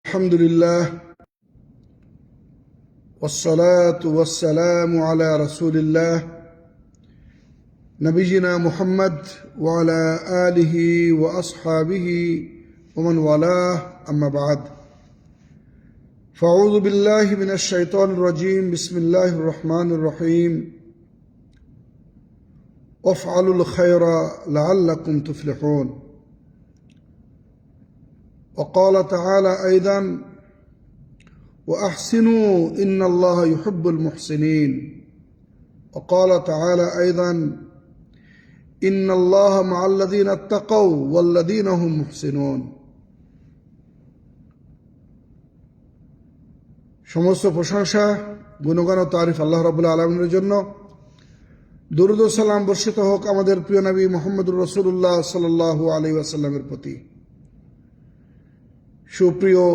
الحمد لله والصلاة والسلام على رسول الله نبينا محمد وعلى آله وأصحابه ومن والاه أما بعد فأعوذ بالله من الشيطان الرجيم بسم الله الرحمن الرحيم وافعلوا الخير لعلكم تفلحون وقال تعالى أيضا وأحسنوا إن الله يحب المحسنين وقال تعالى أيضا إن الله مع الذين اتقوا والذين هم محسنون সমস্ত প্রশংসা গুণগান ও তারিফ আল্লাহ রাব্বুল আলামিনের জন্য। দরুদ ও সালাম বর্ষিত হোক আমাদের প্রিয় নবী মুহাম্মদুর রাসূলুল্লাহ সাল্লাল্লাহু আলাইহি ওয়াসাল্লামের প্রতি। সুপ্রিয়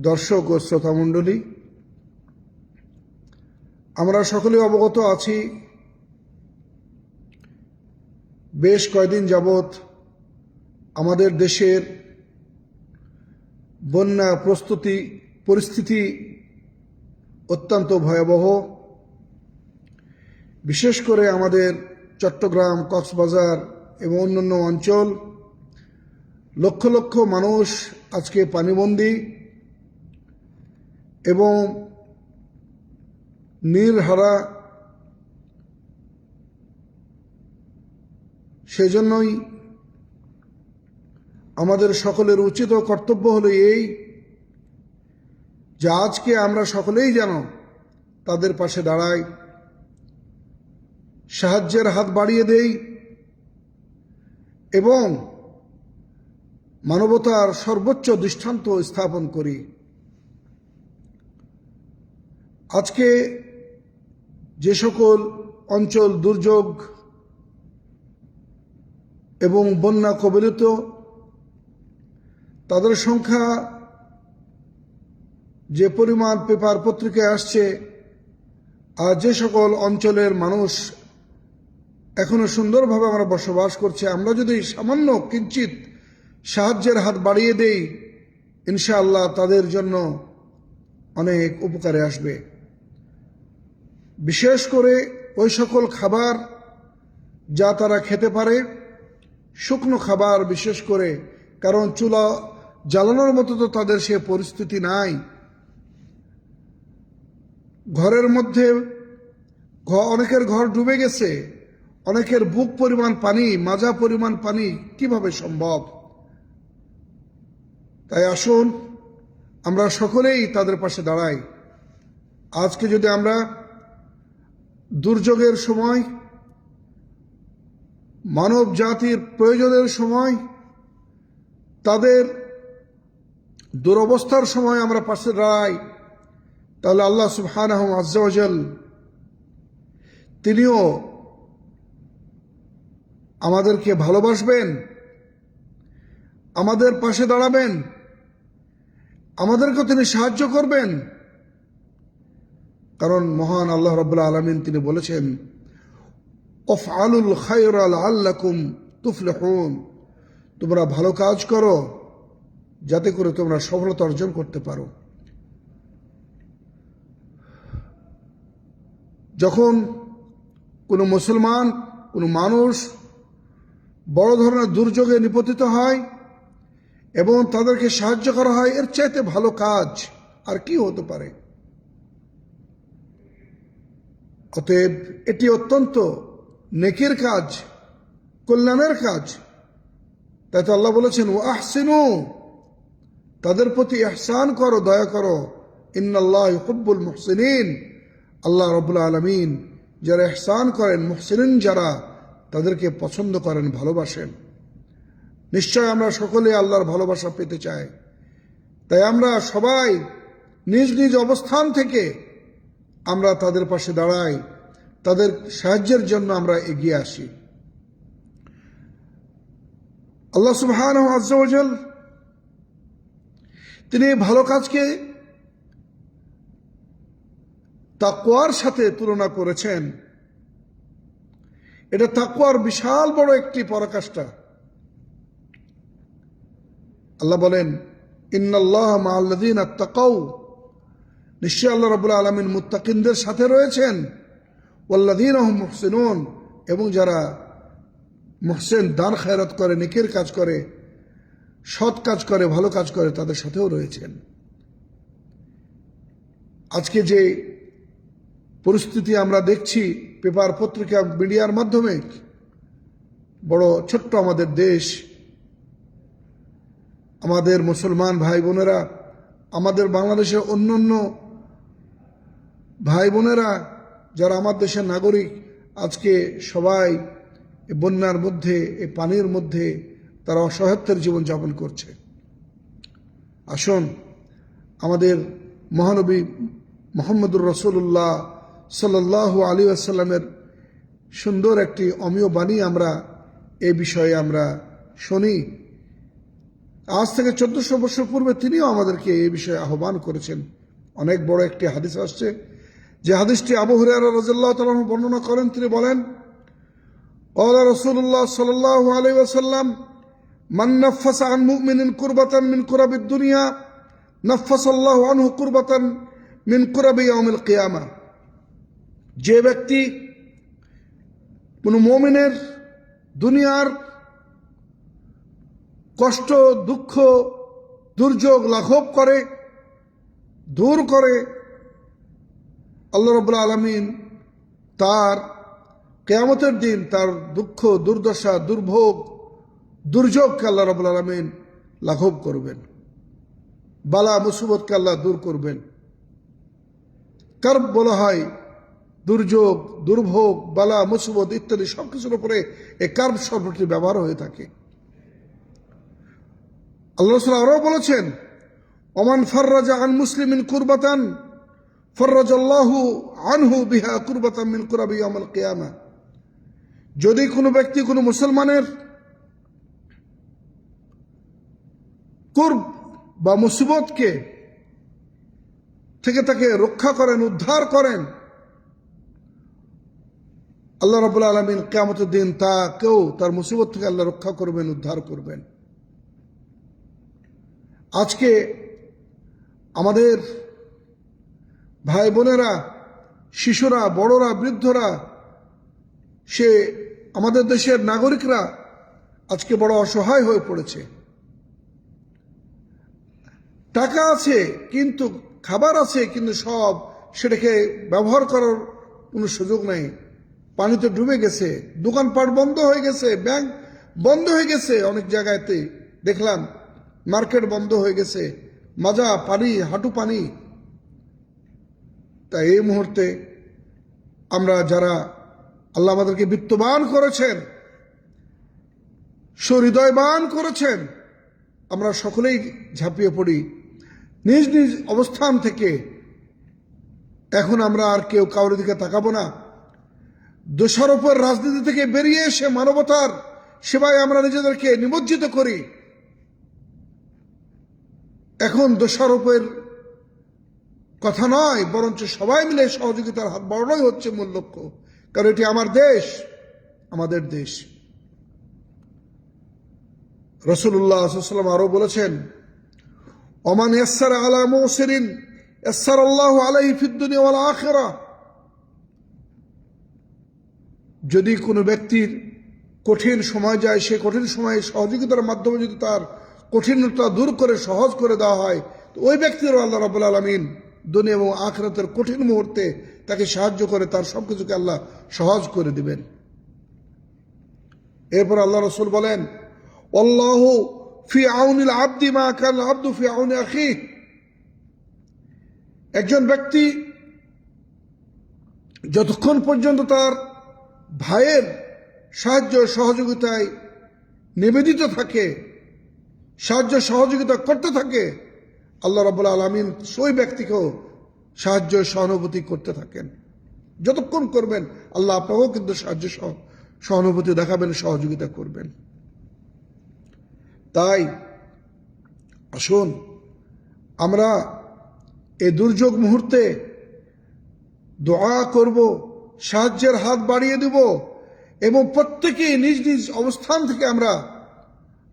দর্শক ও শ্রোতা মণ্ডলী, আমরা সকলে অবগত আছি বেশ কয়েকদিন যাবৎ আমাদের দেশের বন্যা পরিস্থিতি অত্যন্ত ভয়াবহ। বিশেষ করে আমাদের চট্টগ্রাম, কক্সবাজার এবং অন্যান্য অঞ্চল লক্ষ লক্ষ মানুষ আজকে পানিবন্দী এবং নির্হারা। সেজন্যই আমাদের সকলের উচিত ও কর্তব্য হলো এই যে আজকে আমরা সকলেই যেন তাদের পাশে দাঁড়াই, সাহায্যের হাত বাড়িয়ে দেই এবং মানবতার সর্বোচ্চ দৃষ্টান্ত স্থাপন করি। আজকে যে সকল অঞ্চল দুর্যোগ এবং বন্যা কবলিত, তাদের সংখ্যা যে পরিমাণ পেপার পত্রিকায় আসছে, আর যে সকল অঞ্চলের মানুষ এখনো সুন্দরভাবে আমরা বসবাস করছে, আমরা যদি সামান্য কিঞ্চিত সাহায্যের হাত বাড়িয়ে দেই, ইনশাআল্লাহ তাদের জন্য অনেক উপকারে আসবে। বিশেষ করে ওই সকল খাবার যা তারা খেতে পারে, শুকনো খাবার বিশেষ করে, কারণ চুলা জ্বালানোর মতো তো তাদের সে পরিস্থিতি নাই। ঘরের মধ্যে অনেকের ঘর ডুবে গেছে, অনেকের বুক পরিমাণ পানি, মাজা পরিমাণ পানি, কিভাবে সম্ভব? তাই আসুন আমরা সকলেই তাদের পাশে দাঁড়াই। আজকে যদি আমরা দুর্যোগের সময়, মানব জাতির প্রয়োজনের সময়, তাদের দুরবস্থার সময় আমরা পাশে দাঁড়াই, তাহলে আল্লাহ সুবহানাহু আজ্জা ওয়া জাল তিনিও আমাদেরকে ভালোবাসবেন, আমাদের পাশে দাঁড়াবেন, আমাদেরকে তিনি সাহায্য করবেন। কারণ মহান আল্লাহ রাব্বুল আলামিন তিনি বলেছেন ওয়াফআলুল খায়রা লাআল্লাকুম তুফলিহুন, তোমরা ভালো কাজ করো যাতে করে তোমরা সফলতা অর্জন করতে পারো। যখন কোনো মুসলমান, কোনো মানুষ বড় ধরনের দুর্যোগে নিপতিত হয় এবং তাদেরকে সাহায্য করা হয়, এর চাইতে ভালো কাজ আর কি হতে পারে? অতএব এটি অত্যন্ত নেকির কাজ, কল্যাণের কাজ। তাই তো আল্লাহ বলেছেন ও আহসিনু, তাদের প্রতি ইহসান করো, দয়া করো। ইন্নাল্লাহ ইউহিব্বুল মুহসিনিন, আল্লাহ রাব্বুল আলামিন যারা ইহসান করেন, মুহসিনিন যারা, তাদেরকে পছন্দ করেন, ভালোবাসেন। নিশ্চয় আমরা সকলে আল্লাহর ভালোবাসা পেতে চাই। তাই আমরা সবাই নিজ নিজ অবস্থান থেকে আমরা তাদের পাশে দাঁড়াই, তাদের সাহায্যের জন্য আমরা এগিয়ে আসি। আল্লাহ সুবহানাহু আজ্জা ওয়া জাল তিনি ভালো কাজকে তাকওয়ার সাথে তুলনা করেছেন। এটা তাকওয়ার বিশাল বড় একটি পরাকাষ্ঠা। আল্লাহ বলেন ইন্নাল্লাহ মাআল্লাযীনা ইত্তাকাউ, নিশ্চয় আল্লাহ রাব্বুল আলামিন মুত্তাকিনদের সাথে রয়েছেন। ওয়াল্লাযীনা হুম মুহসিনুন, এবং যারা মুহসিন, দান খায়রাত করে, নেকির কাজ করে, সৎ কাজ করে, ভালো কাজ করে, তাদের সাথেও রয়েছেন। আজকে যে পরিস্থিতি আমরা দেখছি পেপার, পত্রিকা, মিডিয়ার মাধ্যমে, বড় ছোট্ট আমাদের দেশ, আমাদের মুসলমান ভাই বোনেরা, আমাদের বাংলাদেশের অন্যান্য ভাই বোনেরা যারা আমার দেশের নাগরিক, আজকে সবাই এই বন্যার মধ্যে, এই পানির মধ্যে তারা অসহায়ত্বের জীবনযাপন করছে। আসুন আমাদের মহানবী মুহাম্মদুর রাসূলুল্লাহ সাল্লাল্লাহু আলাইহি ওয়াসাল্লামের সুন্দর একটি অমীয় বাণী আমরা এই বিষয়ে আমরা শুনি। আজ থেকে 1400 বছর পূর্বে তিনিও আমাদেরকে এই বিষয়ে আহ্বান করেছেন। অনেক বড় একটি হাদিস আসছে, যে হাদিসটি আবু হুরায়রা রাদিয়াল্লাহু তাআলা আনহু বর্ণনা করেন। তিনি বলেন, ক্বালা রাসূলুল্লাহ সাল্লাল্লাহু আলাইহি ওয়াসাল্লাম, মান নাফাসা আন মুমিনিন কুরবাতান মিন কুরাবিদ দুনিয়া নাফাসাল্লাহু আনহু কুরবাতান মিন কুরাবি ইয়াউমিল কিয়ামা। যে ব্যক্তি কোনো মুমিনের দুনিয়ার কষ্ট, দুঃখ, দুর্যোগ লাঘব করে, দূর করে, আল্লাহ রাব্বুল আলামিন তার কিয়ামতের দিন তার দুঃখ, দুর্দশা, দুর্ভোগ, দুর্যোগকে আল্লাহ রাব্বুল আলামিন লাঘব করবেন, বালা মুসিবতকে আল্লাহ দূর করবেন। কার্ব বলা হয় দুর্যোগ, দুর্ভোগ, বালা, মুসিবত ইত্যাদি সবকিছুর উপরে এই কার্ব শব্দটি ব্যবহার হয়ে থাকে। আল্লাহ রাসূল আরও বলেছেন, ওমান ফাররাজা আন মুসলিমিন কুরবাতান ফাররাজাল্লাহু আনহু বিহা কুরবাতান মিন কুরাবি ইয়াউমিল কিয়ামা। যদি কোনো ব্যক্তি কোনো মুসলমানের কুরব বা মুসিবতকে থেকে তাকে রক্ষা করেন, উদ্ধার করেন, আল্লাহ রাব্বুল আলামিন কিয়ামতের দিন তাকেও তার মুসিবত থেকে আল্লাহ রক্ষা করবেন, উদ্ধার করবেন। আজকে আমাদের ভাই বোনেরা, শিশুরা, বড়রা, বৃদ্ধরা, সে আমাদের দেশের নাগরিকরা আজকে বড় অসহায় হয়ে পড়েছে। টাকা আছে কিন্তু, খাবার আছে কিন্তু, সব সেটাকে ব্যবহার করার কোনো সুযোগ নেই। পানিতে ডুবে গেছে, দোকানপাট বন্ধ হয়ে গেছে, ব্যাংক বন্ধ হয়ে গেছে, অনেক জায়গাতে দেখলাম মার্কেট বন্ধ হয়ে গেছে, মাজা পানি, হাঁটু পানি। তাই এই মুহূর্তে আমরা যারা আল্লাহ আমাদেরকে বিত্তবান করেছেন, সহৃদয়বান করেছেন, আমরা সকলেই ঝাঁপিয়ে পড়ি নিজ নিজ অবস্থান থেকে। এখন আমরা আর কেউ কারোর দিকে তাকাবো না। দোষারোপের রাজনীতি থেকে বেরিয়ে এসে মানবতার সেবায় আমরা নিজেদেরকে নিমজ্জিত করি। এখন দোষারোপের কথা নয়, বরঞ্চ সবাই মিলে সহযোগিতার হাত বাড়ানোই হচ্ছে মূল লক্ষ্য। কারণ এটি আমার দেশ, আমাদের দেশ। রাসূলুল্লাহ সাল্লাল্লাহু আলাইহি ওয়াসাল্লাম আরো বলেছেন, ওমান ইয়াসসারা আলা মুসিরিন ইয়াসসারাল্লাহু আলাইহি ফিদ দুনিয়া ওয়াল আখিরাহ। যদি কোনো ব্যক্তির কঠিন সময় যায়, সে কঠিন সময়ে সহযোগিতার মাধ্যমে যদি তার কঠিনতা দূর করে সহজ করে দেওয়া হয়, তো ওই ব্যক্তিরও আল্লাহ রাব্বুল আলামিন দুনিয়া এবং আখিরাতের কঠিন মুহূর্তে তাকে সাহায্য করে তার সবকিছুকে আল্লাহ সহজ করে দিবেন। এরপর আল্লাহ রাসূল বলেন, আল্লাহু ফি আউনিল আবদি মা কান আবদু ফি আউনি আখিহি। একজন ব্যক্তি যতক্ষণ পর্যন্ত তার ভাইয়ের সাহায্য সহযোগিতায় নিবেদিত থাকে, সাহায্য সহযোগিতা করতে থাকে, আল্লাহ রাব্বুল আলামিন সেই ব্যক্তিকেও সাহায্য সহানুভূতি করতে থাকেন। যতক্ষণ করবেন আল্লাহ আপনাকেও কিন্তু সাহায্য সহানুভূতি দেখাবেন, সহযোগিতা করবেন। তাই আসুন আমরা এই দুর্যোগ মুহূর্তে দোয়া করব, সাহায্যের হাত বাড়িয়ে দেব, এবং প্রত্যেকেই নিজ নিজ অবস্থান থেকে আমরা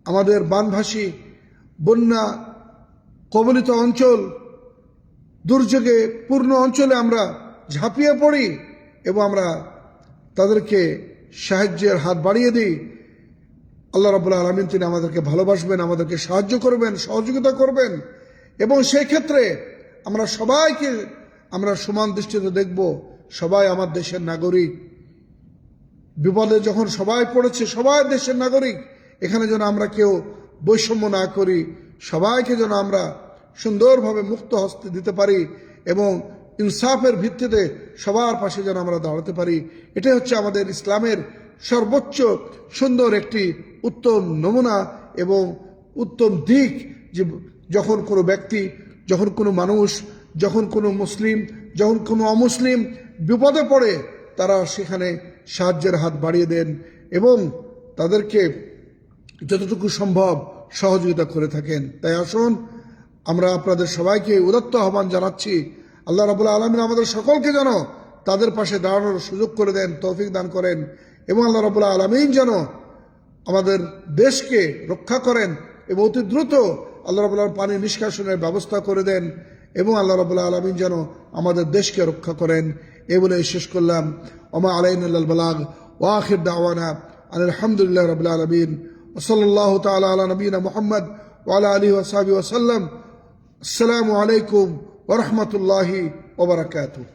আমাদের বানভাসী, বন্যা কবলিত অঞ্চল, দুর্যোগে পূর্ণ অঞ্চলে আমরা ঝাঁপিয়ে পড়ি এবং আমরা তাদেরকে সাহায্যের হাত বাড়িয়ে দিই। আল্লাহ রাব্বুল আলামিন তিনি আমাদেরকে ভালোবাসবেন, আমাদেরকে সাহায্য করবেন, সহযোগিতা করবেন এবং সেই ক্ষেত্রে আমরা সবাইকে আমরা সমান দৃষ্টিতে দেখব। সবাই আমার দেশের নাগরিক, বিপদে যখন সবাই পড়েছে সবাই দেশের নাগরিক। এখানে যেন আমরা কেউ বৈষম্য না করি, সবাইকে যেন আমরা সুন্দরভাবে মুক্ত হস্তে দিতে পারি এবং ইনসাফের ভিত্তিতে সবার পাশে যেন আমরা দাঁড়াতে পারি। এটাই হচ্ছে আমাদের ইসলামের সর্বোচ্চ সুন্দর একটি উত্তম নমুনা এবং উত্তম দিক, যে যখন কোনো ব্যক্তি, যখন কোনো মানুষ, যখন কোনো মুসলিম, যখন কোনো অমুসলিম বিপদে পড়ে তারা সেখানে সাহায্যের হাত বাড়িয়ে দেন এবং তাদেরকে যতটুকু সম্ভব সহযোগিতা করে থাকেন। তাই আসুন আমরা আপনাদের সবাইকে উদাত্ত আহ্বান জানাচ্ছি, আল্লাহ রাব্বুল আলামিন আমাদের সকলকে যেন তাদের পাশে দাঁড়ানোর সুযোগ করে দেন, তৌফিক দান করেন এবং আল্লাহ রাব্বুল আলামিন যেন আমাদের দেশকে রক্ষা করেন এবং অতি দ্রুত আল্লাহ রাব্বুল আলামিন পানি নিষ্কাশনের ব্যবস্থা করে দেন এবং আল্লাহ রাব্বুল আলামিন যেন আমাদের দেশকে রক্ষা করেন। এই বলে শেষ করলাম। ওমা আলাইনা ইল্লাল বালাগ ওয়া আখির দাওয়ানা আলহামদুলিল্লাহি রাব্বিল আলামিন ওয়া সাল্লাল্লাহু তাআলা আলা নবিয়িনা মুহাম্মদ ওয়া আলা আলিহি ওয়া সাহবিহি ওয়া সাল্লাম। আসসালামু আলাইকুম ওয়া রাহমাতুল্লাহি ওয়া বারাকাতুহু।